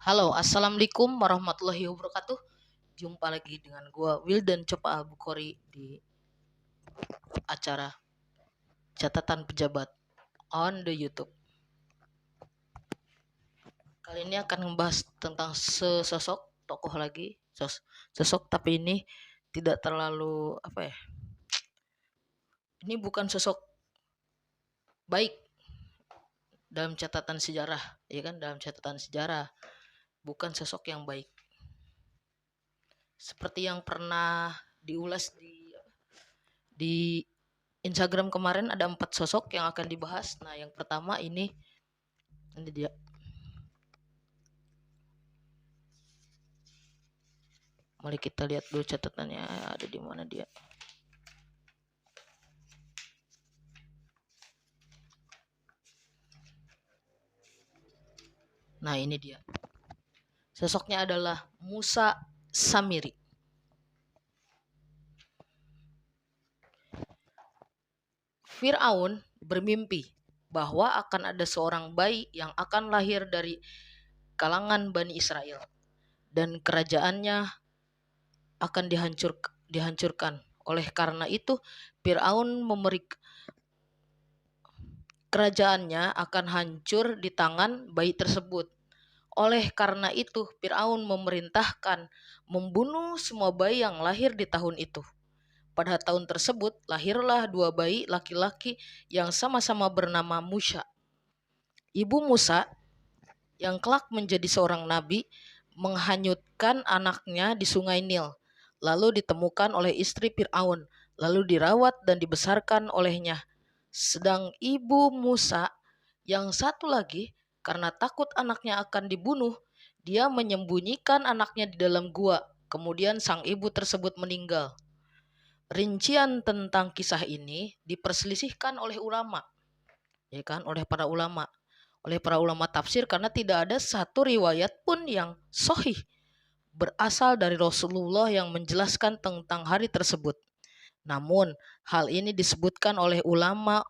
Halo, assalamualaikum warahmatullahi wabarakatuh. Jumpa lagi dengan gua Wildan Copa Al Bukhari di acara catatan pejabat on the YouTube. Kali ini akan membahas tentang sesosok tokoh lagi, sosok tapi ini tidak terlalu apa ya? Ini bukan sosok baik dalam catatan sejarah, ya kan? Dalam catatan sejarah bukan sosok yang baik. Seperti yang pernah diulas di Instagram kemarin ada 4 sosok yang akan dibahas. Nah, yang pertama ini dia. Mari kita lihat dulu catatannya ada di mana dia. Nah, ini dia. Sosoknya adalah Musa Samiri. Fir'aun bermimpi bahwa akan ada seorang bayi yang akan lahir dari kalangan Bani Israel dan kerajaannya akan dihancurkan. Oleh karena itu, Fir'aun kerajaannya akan hancur di tangan bayi tersebut. Oleh karena itu, Fir'aun memerintahkan membunuh semua bayi yang lahir di tahun itu. Pada tahun tersebut, lahirlah 2 bayi laki-laki yang sama-sama bernama Musa. Ibu Musa, yang kelak menjadi seorang nabi, menghanyutkan anaknya di sungai Nil, lalu ditemukan oleh istri Fir'aun, lalu dirawat dan dibesarkan olehnya. Sedang ibu Musa, yang satu lagi, karena takut anaknya akan dibunuh, dia menyembunyikan anaknya di dalam gua. Kemudian sang ibu tersebut meninggal. Rincian tentang kisah ini diperselisihkan oleh ulama, ya kan, oleh para ulama tafsir, karena tidak ada satu riwayat pun yang sahih berasal dari Rasulullah yang menjelaskan tentang hari tersebut. Namun, hal ini disebutkan oleh ulama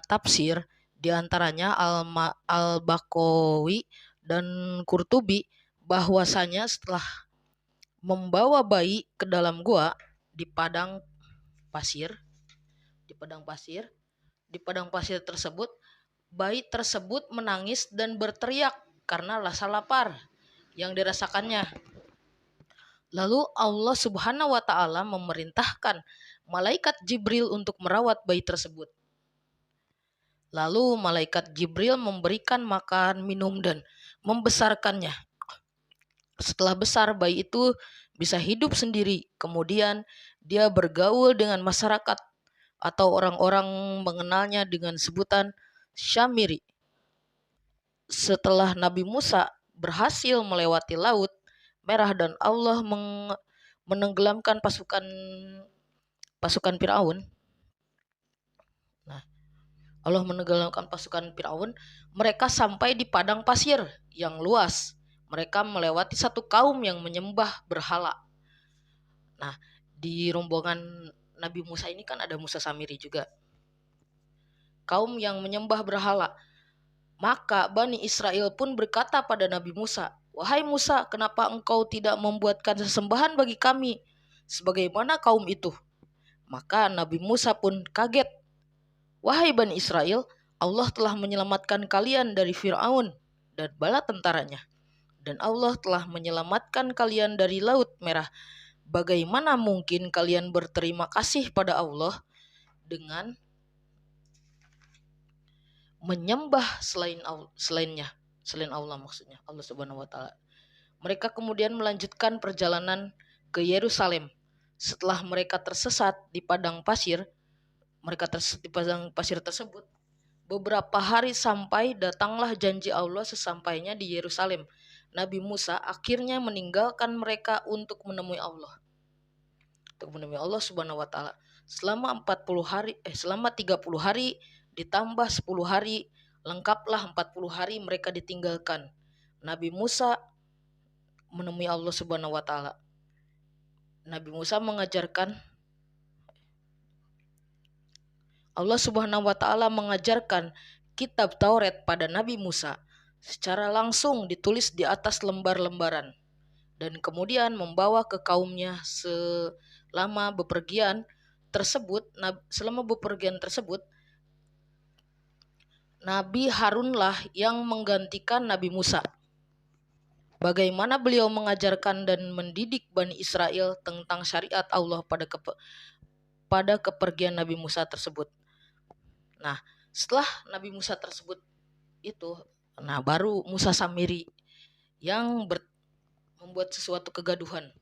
tafsir, diantaranya Al-Baqawi dan Qurtubi, bahwasanya setelah membawa bayi ke dalam gua di padang pasir, di padang pasir tersebut, bayi tersebut menangis dan berteriak karena rasa lapar yang dirasakannya. Lalu Allah Subhanahu wa taala memerintahkan malaikat Jibril untuk merawat bayi tersebut. Lalu malaikat Jibril memberikan makan, minum, dan membesarkannya. Setelah besar, bayi itu bisa hidup sendiri. Kemudian dia bergaul dengan masyarakat atau orang-orang mengenalnya dengan sebutan Syamiri. Setelah Nabi Musa berhasil melewati Laut Merah dan Allah menenggelamkan pasukan Firaun. Allah menenggelamkan pasukan Firaun, mereka sampai di padang pasir yang luas. Mereka melewati satu kaum yang menyembah berhala. Nah, di rombongan Nabi Musa ini kan ada Musa Samiri juga. Kaum yang menyembah berhala. Maka Bani Israel pun berkata pada Nabi Musa, "Wahai Musa, kenapa engkau tidak membuatkan sesembahan bagi kami sebagaimana kaum itu?" Maka Nabi Musa pun kaget. "Wahai Bani Israel, Allah telah menyelamatkan kalian dari Fir'aun dan bala tentaranya. Dan Allah telah menyelamatkan kalian dari Laut Merah. Bagaimana mungkin kalian berterima kasih pada Allah dengan menyembah selain Allah, maksudnya Allah Subhanahu wa taala." Mereka kemudian melanjutkan perjalanan ke Yerusalem. Setelah mereka tersesat di padang pasir, tersebut, beberapa hari sampai datanglah janji Allah sesampainya di Yerusalem. Nabi Musa akhirnya meninggalkan mereka untuk menemui Allah. Subhanahu wa taala. Selama 30 hari ditambah 10 hari, lengkaplah 40 hari mereka ditinggalkan. Nabi Musa menemui Allah Subhanahu wa taala. Nabi Musa mengajarkan, Allah Subhanahu wa taala mengajarkan kitab Taurat pada Nabi Musa. secara langsung ditulis di atas lembar-lembaran, dan kemudian membawa ke kaumnya selama bepergian tersebut. Nabi Harunlah yang menggantikan Nabi Musa. Bagaimana beliau mengajarkan dan mendidik Bani Israel tentang syariat Allah pada kepergian Nabi Musa tersebut. Nah, setelah Nabi Musa tersebut itu, baru Musa Samiri yang membuat sesuatu kegaduhan.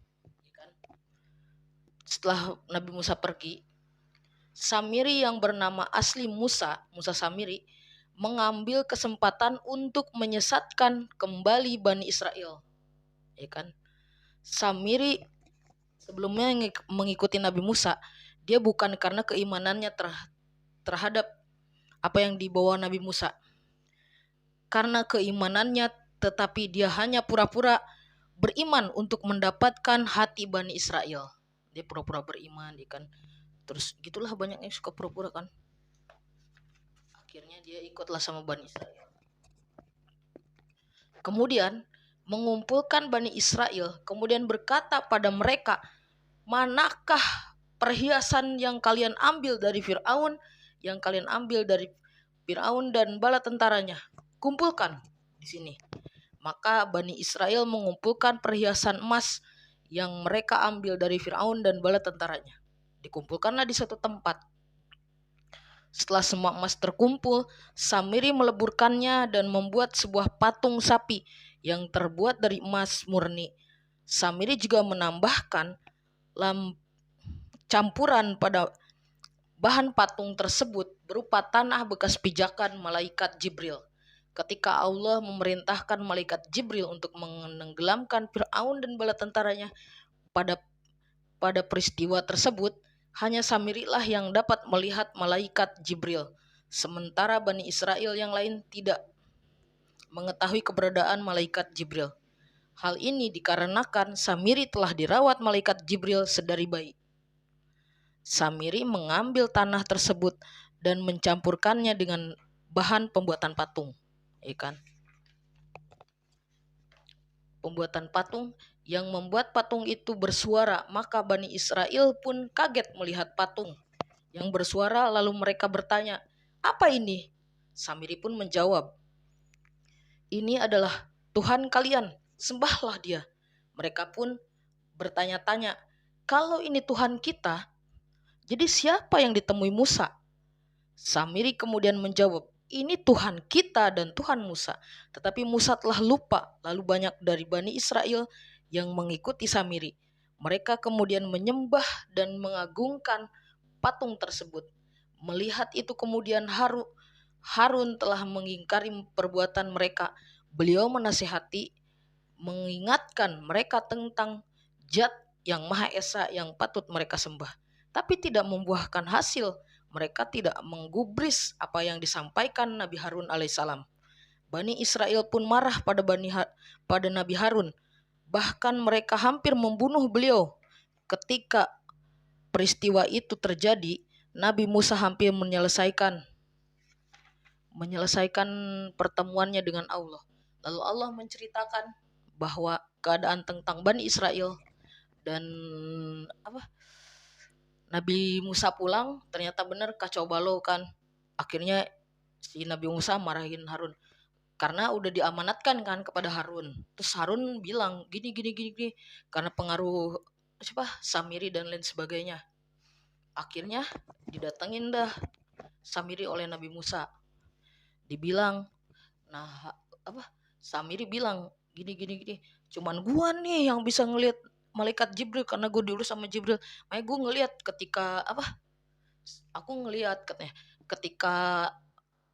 Setelah Nabi Musa pergi, Samiri yang bernama asli Musa Samiri, mengambil kesempatan untuk menyesatkan kembali Bani Israel. Ya kan? Samiri sebelumnya mengikuti Nabi Musa, dia bukan karena keimanannya terhadap apa yang dibawa Nabi Musa, karena keimanannya, tetapi dia hanya pura-pura beriman untuk mendapatkan hati Bani Israel. Dia pura-pura beriman, kan. Terus gitulah banyak yang suka pura-pura kan. Akhirnya dia ikutlah sama Bani Israel. Kemudian mengumpulkan Bani Israel, kemudian berkata pada mereka, manakah perhiasan yang kalian ambil dari Fir'aun, dan bala tentaranya? Kumpulkan di sini. Maka Bani Israel mengumpulkan perhiasan emas yang mereka ambil dari Fir'aun dan bala tentaranya. Dikumpulkanlah di satu tempat. Setelah semua emas terkumpul, Samiri meleburkannya dan membuat sebuah patung sapi yang terbuat dari emas murni. Samiri juga menambahkan campuran pada bahan patung tersebut berupa tanah bekas pijakan malaikat Jibril. Ketika Allah memerintahkan malaikat Jibril untuk menenggelamkan Fir'aun dan bala tentaranya, pada peristiwa tersebut hanya Samirilah yang dapat melihat malaikat Jibril, sementara Bani Israel yang lain tidak mengetahui keberadaan malaikat Jibril. Hal ini dikarenakan Samiri telah dirawat malaikat Jibril sedari bayi. Samiri mengambil tanah tersebut dan mencampurkannya dengan bahan pembuatan patung, kan? Pembuatan patung yang membuat patung itu bersuara, maka Bani Israel pun kaget melihat patung yang bersuara, lalu mereka bertanya, apa ini? Samiri pun menjawab, ini adalah Tuhan kalian, sembahlah dia. Mereka pun bertanya-tanya, kalau ini Tuhan kita, jadi siapa yang ditemui Musa? Samiri kemudian menjawab, ini Tuhan kita dan Tuhan Musa. Tetapi Musa telah lupa. Lalu banyak dari Bani Israel yang mengikuti Samiri. Mereka kemudian menyembah dan mengagungkan patung tersebut. Melihat itu kemudian Harun telah mengingkari perbuatan mereka. Beliau menasihati, mengingatkan mereka tentang Zat yang Maha Esa yang patut mereka sembah, tapi tidak membuahkan hasil. Mereka tidak menggubris apa yang disampaikan Nabi Harun alaihissalam. Bani Israel pun marah pada Nabi Harun. Bahkan mereka hampir membunuh beliau. Ketika peristiwa itu terjadi, Nabi Musa hampir menyelesaikan pertemuannya dengan Allah. Lalu Allah menceritakan bahwa keadaan tentang Bani Israel dan Nabi Musa pulang, ternyata benar kacau balau kan. Akhirnya si Nabi Musa marahin Harun karena udah diamanatkan kan kepada Harun. Terus Harun bilang gini karena pengaruh Samiri dan lain sebagainya. Akhirnya didatengin dah Samiri oleh Nabi Musa. Dibilang, Samiri bilang gini, cuman gua nih yang bisa ngelihat malaikat Jibril karena gue diurus sama Jibril. Makanya gue ngelihat katanya ketika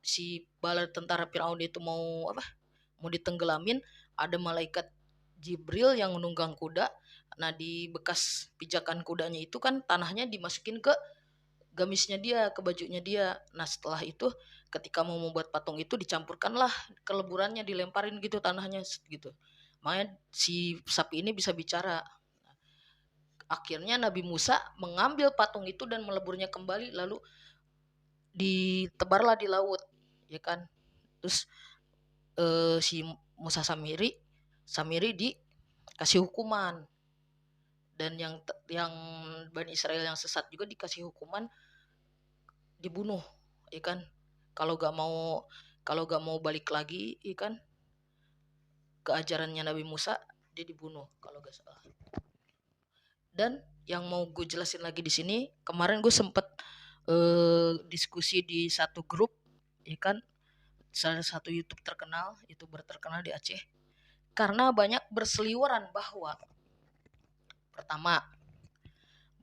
si bala tentara Firaun itu mau ditenggelamin, ada malaikat Jibril yang menunggang kuda. Nah, di bekas pijakan kudanya itu kan tanahnya dimasukin ke gamisnya dia, ke bajunya dia. Nah, setelah itu ketika mau membuat patung itu dicampurkanlah keleburannya, dilemparin gitu tanahnya gitu. Makanya si sapi ini bisa bicara. Akhirnya Nabi Musa mengambil patung itu dan meleburnya kembali, lalu ditebarlah di laut, ya kan. Terus si Musa Samiri dikasih hukuman, dan yang Bani Israel yang sesat juga dikasih hukuman dibunuh, ikan kalau gak mau balik lagi ikan ke ajarannya Nabi Musa, dia dibunuh kalau gak salah. Dan yang mau gue jelasin lagi di sini, kemarin gue sempet diskusi di satu grup, ikan salah satu YouTuber terkenal di Aceh, karena banyak berseliweran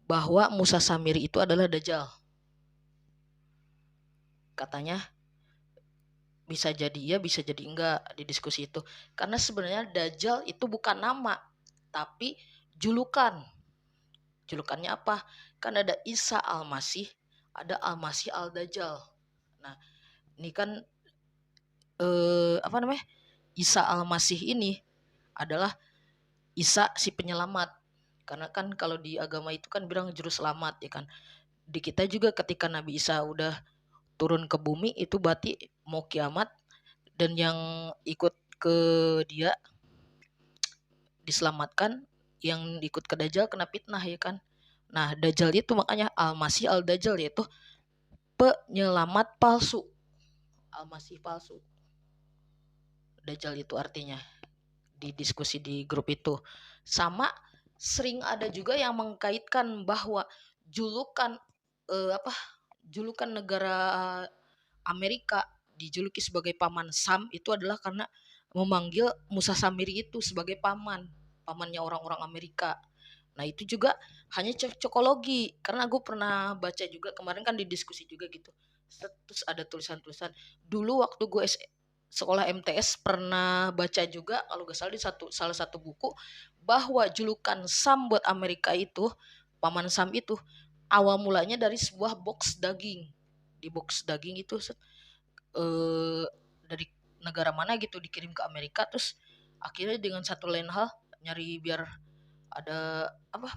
bahwa Musa Samiri itu adalah Dajjal. Katanya bisa jadi iya, bisa jadi enggak di diskusi itu. Karena sebenarnya Dajjal itu bukan nama, tapi julukan. Julukannya apa? Kan ada Isa Al-Masih, ada Al-Masih Al-Dajjal. Nah, ini kan Isa Al-Masih ini adalah Isa si penyelamat. Karena kan kalau di agama itu kan bilang juru selamat, ya kan. Di kita juga ketika Nabi Isa udah turun ke bumi itu berarti mau kiamat, dan yang ikut ke dia diselamatkan, yang ikut ke Dajjal kena fitnah, ya kan. Nah, Dajjal itu makanya Al-Masih Al-Dajjal, yaitu penyelamat palsu. Al-Masih palsu. Dajjal itu artinya di diskusi di grup itu. Sama sering ada juga yang mengkaitkan bahwa julukan julukan negara Amerika dijuluki sebagai paman Sam itu adalah karena memanggil Musa Samiri itu sebagai pamannya orang-orang Amerika. Nah itu juga hanya cocokologi, karena gue pernah baca juga kemarin kan di diskusi juga gitu. Terus ada tulisan-tulisan dulu waktu gue sekolah MTS pernah baca juga kalau gak salah di salah satu buku, bahwa julukan Sam buat Amerika itu, paman Sam itu awal mulanya dari sebuah box daging. Di box daging itu dari negara mana gitu dikirim ke Amerika, terus akhirnya dengan satu lain hal nyari biar ada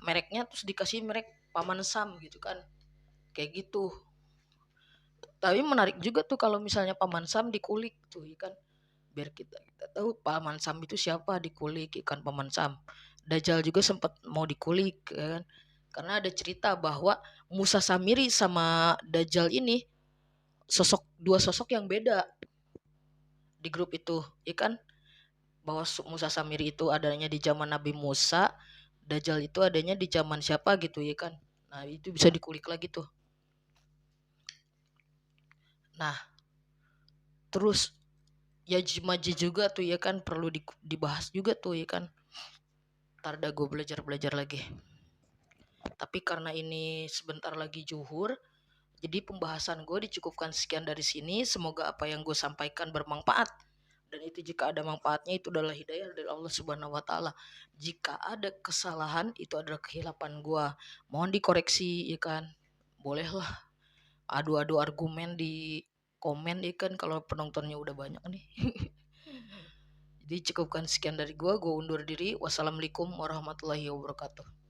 mereknya, terus dikasih merek paman Sam gitu kan, kayak gitu. Tapi menarik juga tuh kalau misalnya paman Sam dikulik tuh, ya kan, biar kita tahu paman Sam itu siapa, dikulik ikan paman Sam. Dajjal juga sempat mau dikulik, ya kan, karena ada cerita bahwa Musa Samiri sama Dajjal ini dua sosok yang beda di grup itu, ya kan, bahwa Musa Samiri itu adanya di zaman Nabi Musa, Dajjal itu adanya di zaman siapa gitu, ya kan. Nah itu bisa dikulik lagi tuh. Nah terus Yajumaji juga tuh, ya kan, perlu dibahas juga tuh, ya kan. Ntar dah gue belajar lagi. Tapi karena ini sebentar lagi zuhur, jadi pembahasan gue dicukupkan sekian dari sini. Semoga apa yang gue sampaikan bermanfaat. Dan itu jika ada manfaatnya itu adalah hidayah dari Allah Subhanahu wa taala. Jika ada kesalahan itu adalah kehilapan gue. Mohon dikoreksi, ya kan. Bolehlah adu-adu argumen di komen, ya kan, kalau penontonnya udah banyak nih. Jadi cukupkan sekian dari gue undur diri. Wassalamualaikum warahmatullahi wabarakatuh.